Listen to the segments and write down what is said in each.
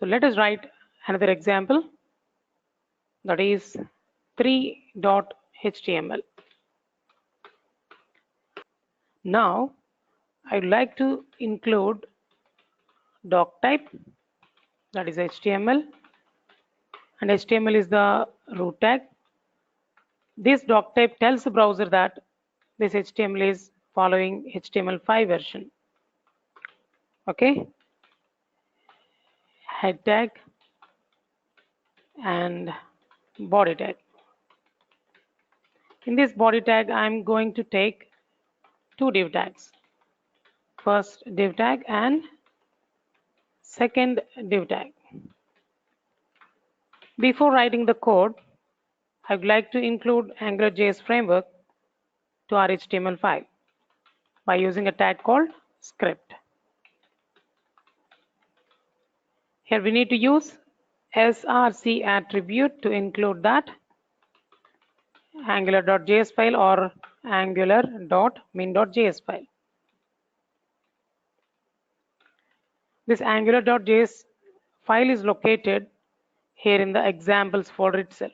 So let us write another example, that is 3.html. Now I'd like to include doc type, that is HTML, and HTML is the root tag. This doc type tells the browser that this HTML is following HTML5 version. Okay, head tag and body tag. In this body tag, I'm going to take two div tags. First div tag and second div tag. Before writing the code, I'd like to include AngularJS framework to our HTML file by using a tag called script. Here we need to use src attribute to include that angular.js file or angular.min.js file. This angular.js file is located here in the examples folder itself,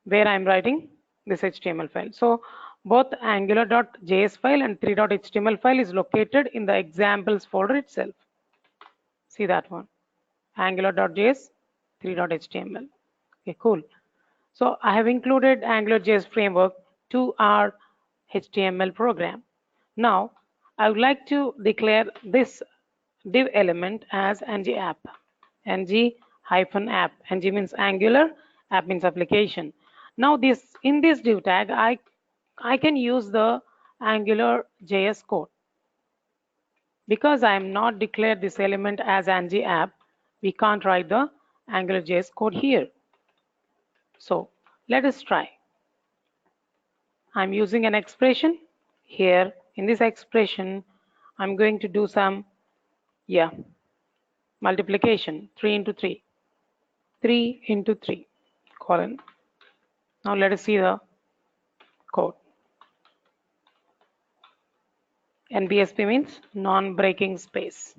where I'm writing this HTML file. So both angular.js file and 3.html file is located in the examples folder itself. See that one, angular.js 3.html. Okay, cool. So I have included AngularJS framework to our HTML program. Now I would like to declare this div element as ng-app. ng-app. ng means Angular, app means application. Now in this div tag, I can use the AngularJS code. Because I am not declared this element as ng-app, we can't write the AngularJS code here. So let us try. I'm using an expression here. In this expression, I'm going to do some multiplication, 3 into 3, 3 into 3 colon. Now let us see the code. NBSP means non-breaking space.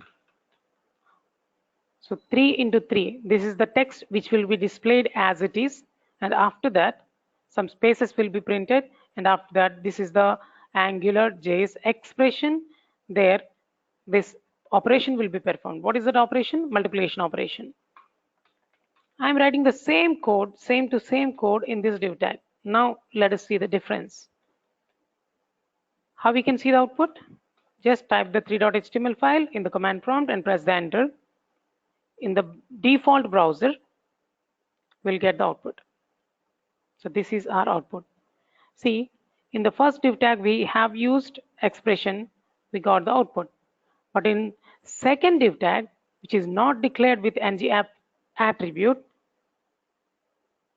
So 3 into 3, this is the text which will be displayed as it is, and after that some spaces will be printed, and after that this is the AngularJS expression. There this operation will be performed. What is that operation? Multiplication operation. I'm writing the same code, same to same code in this div tag. Now let us see the difference. How we can see the output? Just type the 3.html file in the command prompt and press the enter. In the default browser, we'll get the output. So this is our output. See, in the first div tag we have used expression, we got the output. But in second div tag, which is not declared with ng-app attribute,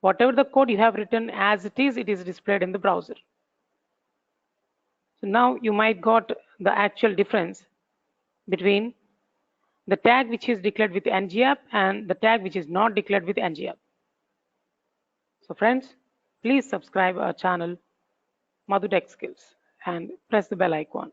whatever the code you have written as it is displayed in the browser. So now you might got the actual difference between the tag which is declared with ng-app and the tag which is not declared with ng-app. So friends, please subscribe our channel Madhu Tech Skills and press the bell icon.